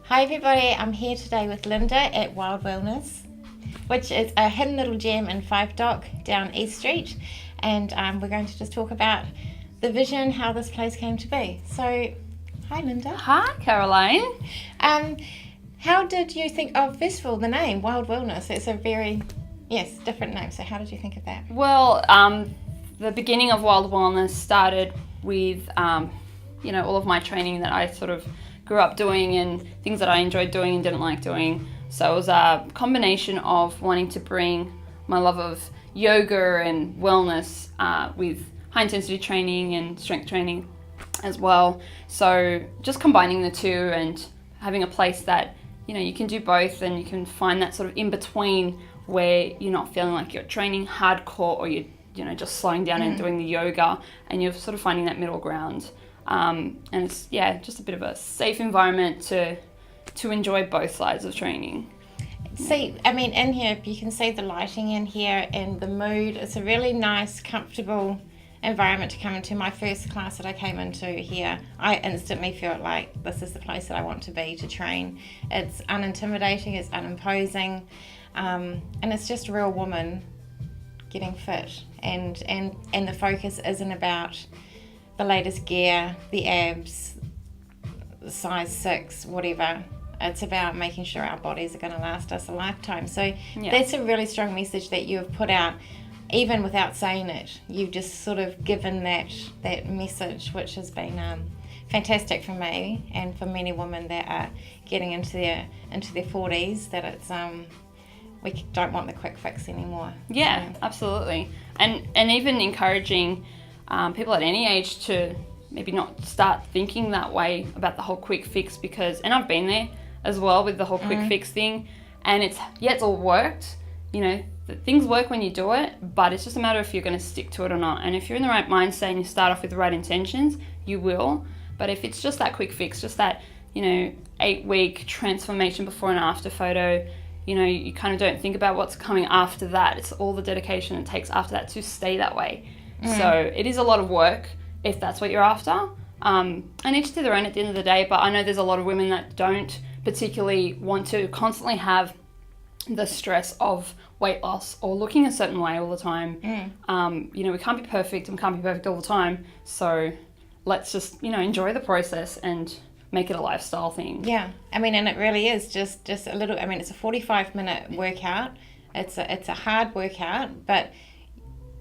Hi everybody, I'm here today with Linda at Wild Wellness, which is a hidden little gem in Five Dock down East Street, and we're going to just talk about the vision, how this place came to be. So, hi Linda. Hi Caroline. How did you think of, first of all, the name Wild Wellness? It's a very, different name, so how did you think of that? Well, the beginning of Wild Wellness started with, all of my training that I sort of grew up doing and things that I enjoyed doing and didn't like doing. So it was a combination of wanting to bring my love of yoga and wellness with high intensity training and strength training as well. So just combining the two and having a place that, you can do both and you can find that sort of in between where you're not feeling like you're training hardcore or you're, just slowing down and doing the yoga, and you're sort of finding that middle ground. And it's, just a bit of a safe environment to enjoy both sides of training. See, in here, you can see the lighting in here and the mood. It's a really nice, comfortable environment to come into. My first class that I came into here, I instantly felt like this is the place that I want to be to train. It's unintimidating, it's unimposing, and it's just a real woman getting fit. And the focus isn't about the latest gear, the abs, size 6, whatever. It's about making sure our bodies are going to last us a lifetime. So that's a really strong message that you have put out, even without saying it. You've just sort of given that message, which has been fantastic for me and for many women that are getting into their 40s, that it's we don't want the quick fix anymore. Yeah, absolutely. And even encouraging people at any age to maybe not start thinking that way about the whole quick fix, because, and I've been there as well with the whole quick fix thing, and it's all worked, things work when you do it, but it's just a matter of if you're going to stick to it or not. And if you're in the right mindset and you start off with the right intentions, you will. But if it's just that quick fix, just that 8-week transformation before and after photo, you kind of don't think about what's coming after that. It's all the dedication it takes after that to stay that way. So it is a lot of work if that's what you're after. And each to their own at the end of the day, but I know there's a lot of women that don't particularly want to constantly have the stress of weight loss or looking a certain way all the time. We can't be perfect and we can't be perfect all the time. So let's just, enjoy the process and make it a lifestyle thing. Yeah. And it really is just a little, it's a 45-minute workout. It's a hard workout, but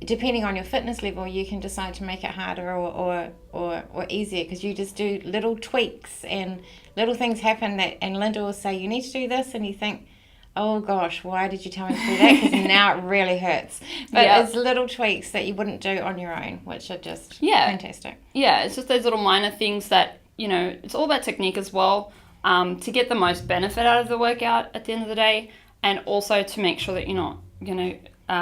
depending on your fitness level, you can decide to make it harder or easier, because you just do little tweaks and little things happen and Linda will say, you need to do this, and you think, oh gosh, why did you tell me to do that? Because now it really hurts. But it's little tweaks that you wouldn't do on your own, which are just fantastic. Yeah, it's just those little minor things that, it's all about technique as well, to get the most benefit out of the workout at the end of the day, and also to make sure that you're not,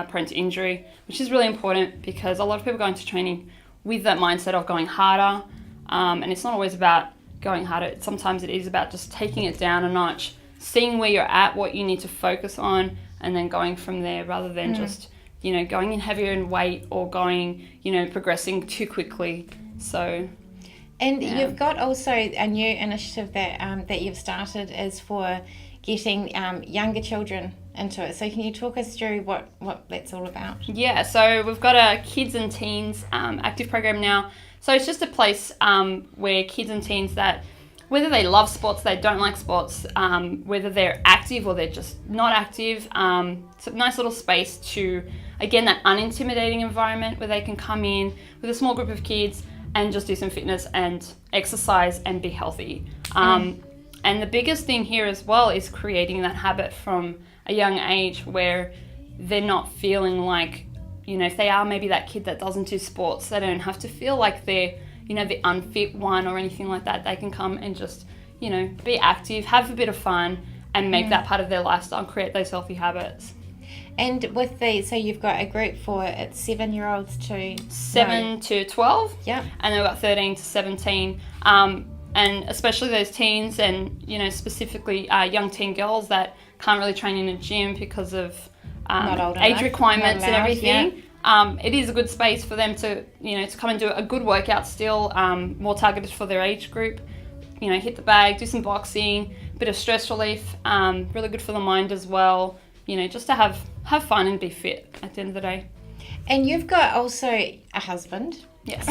prone to injury, which is really important, because a lot of people go into training with that mindset of going harder, and it's not always about going harder. Sometimes it is about just taking it down a notch, seeing where you're at, what you need to focus on, and then going from there, rather than just going in heavier in weight or going progressing too quickly. So you've got also a new initiative that you've started is for getting younger children into it. So can you talk us through what that's all about? Yeah, so we've got a kids and teens active program now. So it's just a place where kids and teens that, whether they love sports, they don't like sports, whether they're active or they're just not active, it's a nice little space to, again, that unintimidating environment where they can come in with a small group of kids and just do some fitness and exercise and be healthy. And the biggest thing here as well is creating that habit from a young age where they're not feeling like, if they are maybe that kid that doesn't do sports, they don't have to feel like they're, the unfit one or anything like that. They can come and just, be active, have a bit of fun, and make that part of their lifestyle, create those healthy habits. And so you've got a group for 7-year-olds to 7 to 12. Yeah. And then we've got 13 to 17. And especially those teens and, specifically young teen girls that can't really train in a gym because of age requirements and everything. Yeah. It is a good space for them to, to come and do a good workout still, more targeted for their age group. Hit the bag, do some boxing, bit of stress relief, really good for the mind as well. You know, just to have fun and be fit at the end of the day. And you've got also a husband. Yes.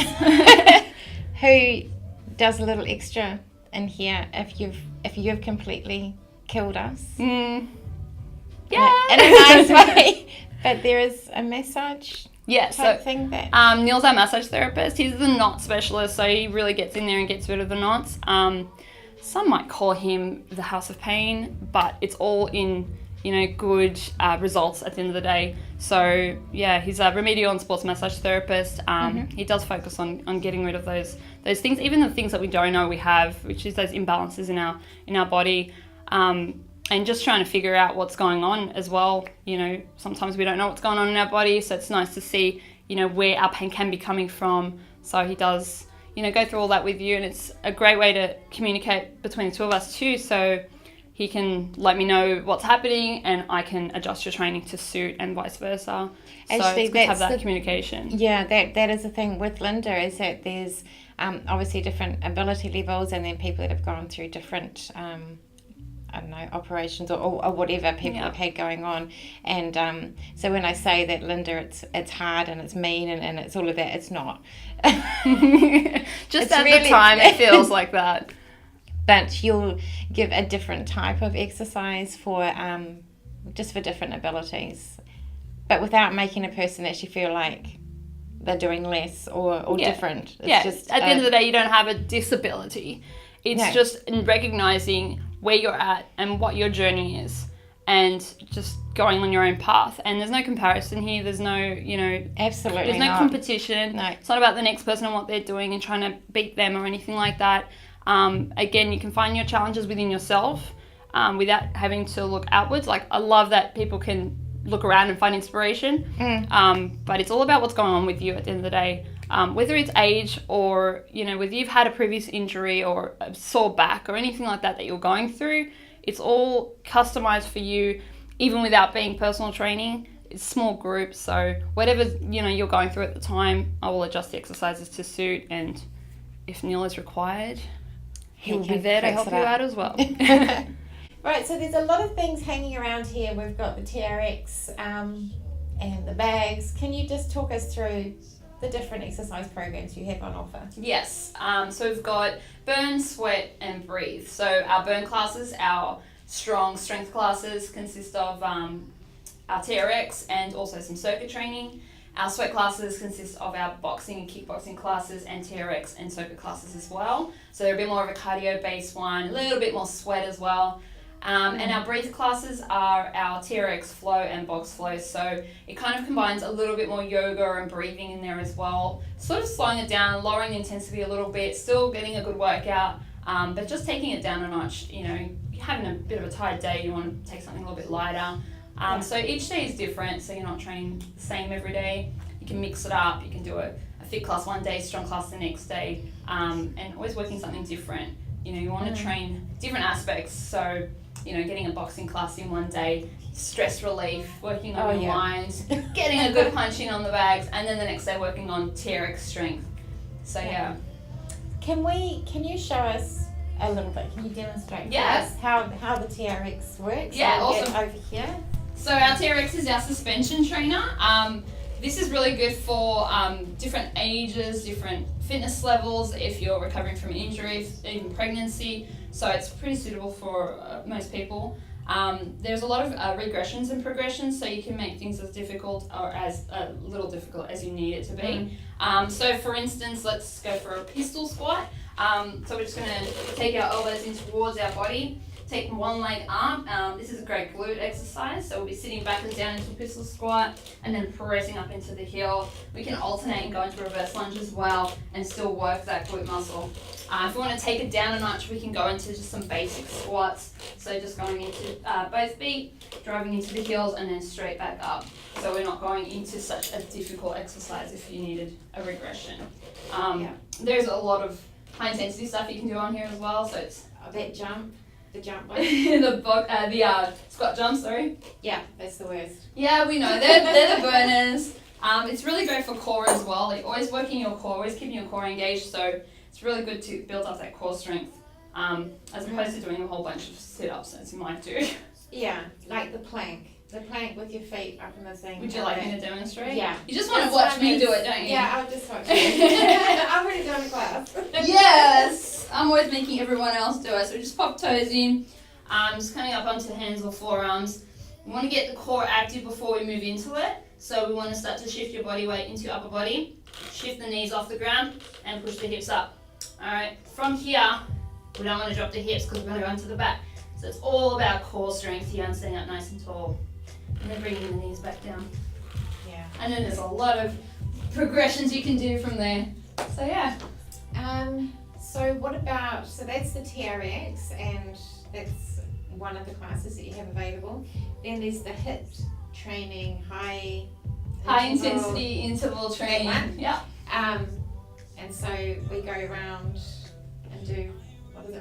Who does a little extra in here if you've completely killed us. Yeah. In a nice way. But there is a massage type thing that... Neil's our massage therapist. He's the knot specialist, so he really gets in there and gets rid of the knots. Some might call him the House of Pain, but it's all in, you know, good results at the end of the day. So, yeah, he's a remedial and sports massage therapist. He does focus on getting rid of those things, even the things that we don't know we have, which is those imbalances in our body. And just trying to figure out what's going on as well. You know, sometimes we don't know what's going on in our body, so it's nice to see, you know, where our pain can be coming from. So he does, you know, go through all that with you, and it's a great way to communicate between the two of us too. So he can let me know what's happening, and I can adjust your training to suit, and vice versa. Actually, so it's good to have that communication. Yeah, that is the thing with Linda, is that there's obviously different ability levels, and then people that have gone through different I don't know, operations or whatever people have had going on. And so when I say that, Linda, it's hard and it's mean and it's all of that, it's not. Just it's at really, the time it feels like that. But you'll give a different type of exercise for just for different abilities, but without making a person actually feel like they're doing less or different. It's just at the end of the day, you don't have a disability. It's just in recognizing where you're at and what your journey is, and just going on your own path. And there's no comparison here. There's no, you know, absolutely there's no competition. No. It's not about the next person and what they're doing and trying to beat them or anything like that. Again, you can find your challenges within yourself without having to look outwards. Like, I love that people can look around and find inspiration, but it's all about what's going on with you at the end of the day. Whether it's age or, you know, whether you've had a previous injury or a sore back or anything like that you're going through, it's all customized for you, even without being personal training. It's small groups, so whatever, you know, you're going through at the time, I will adjust the exercises to suit, and if Neil is required, he will be there to help you out as well. Right, so there's a lot of things hanging around here. We've got the TRX and the bags. Can you just talk us through the different exercise programs you have on offer? Yes, so we've got burn, sweat and breathe. So our burn classes, our strong strength classes, consist of our TRX and also some circuit training. Our sweat classes consist of our boxing and kickboxing classes and TRX and circuit classes as well. So they're a bit more of a cardio based one, a little bit more sweat as well. And our breathe classes are our TRX flow and box flow, so it kind of combines a little bit more yoga and breathing in there as well, sort of slowing it down, lowering the intensity a little bit, still getting a good workout, but just taking it down a notch. You know, you're having a bit of a tired day, you want to take something a little bit lighter. So each day is different, so you're not training the same every day. You can mix it up, you can do a fit class one day, strong class the next day, and always working something different. You know, you want to train different aspects, so, you know, getting a boxing class in one day, stress relief, working on your mind, getting a good punch in on the bags, and then the next day working on TRX strength. So Can you show us a little bit? Can you demonstrate for us how the TRX works? Yeah, awesome. Over here. So our TRX is our suspension trainer. This is really good for different ages, different fitness levels, if you're recovering from an injury, even pregnancy. So it's pretty suitable for most people. There's a lot of regressions and progressions, so you can make things as difficult or as little difficult as you need it to be. So for instance, let's go for a pistol squat. So we're just going to take our elbows in towards our body, take one leg up. This is a great glute exercise, so we'll be sitting back and down into a pistol squat and then pressing up into the heel. We can alternate and go into reverse lunge as well and still work that glute muscle. If we want to take it down a notch, we can go into just some basic squats. So just going into both feet, driving into the heels and then straight back up. So we're not going into such a difficult exercise if you needed a regression. There's a lot of high intensity stuff you can do on here as well. So it's the jump one. the squat jump, sorry. Yeah, that's the worst. Yeah, we know. They're the burners. It's really great for core as well. Like always working your core, always keeping your core engaged. So it's really good to build up that core strength. as opposed to doing a whole bunch of sit-ups as you might do. Yeah, like the plank. The plank with your feet up in the thing. Would you like me to demonstrate? Yeah. You just want to watch me do it, don't you? Yeah, I'll just watch you. I've already done the class. Yes! I'm always making everyone else do it. So just pop toes in. Just coming up onto hands or forearms. We want to get the core active before we move into it. So we want to start to shift your body weight into your upper body. Shift the knees off the ground and push the hips up. Alright, from here, we don't want to drop the hips because we're going to go into the back. So it's all about core strength here and staying up nice and tall. And then bringing the knees back down. Yeah. And then there's a lot of progressions you can do from there. So yeah. So what about, so that's the TRX and that's one of the classes that you have available. Then there's the HIIT training, high intensity interval training. Yeah. And so we go around and do,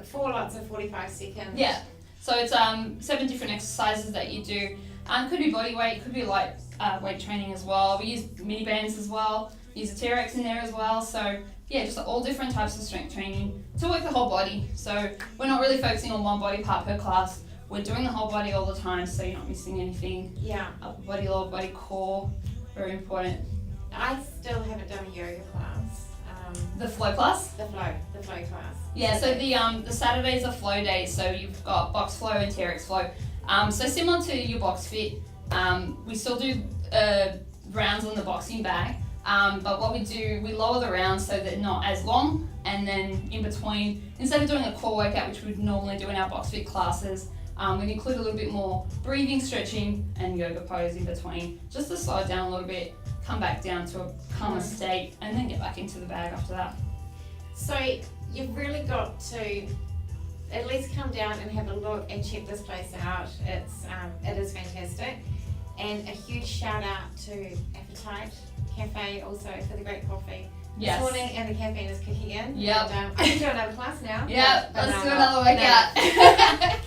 4 lots of 45 seconds. Yeah. So it's 7 different exercises that you do. Could be body weight, could be light weight training as well. We use mini bands as well. Use the TRX in there as well. So yeah, just all different types of strength training to work the whole body. So we're not really focusing on one body part per class. We're doing the whole body all the time, so you're not missing anything. Yeah. Upper body, lower body, core, very important. I still haven't done a yoga class. The flow class? The flow class. Yeah, so the Saturdays are flow days, so you've got box flow and TRX flow. So similar to your box fit, we still do rounds on the boxing bag, but what we do, we lower the rounds so they're not as long, and then in between, instead of doing a core workout, which we'd normally do in our box fit classes, we include a little bit more breathing, stretching, and yoga pose in between, just to slow it down a little bit, come back down to a calmer state, and then get back into the bag after that. So you've really got to at least come down and have a look and check this place out. It is fantastic. And a huge shout out to Appetite Cafe also for the great coffee. Yes. This morning, and the caffeine is kicking in. Yep. And, I can do another class now. Yep, But let's no, do no, another no. workout.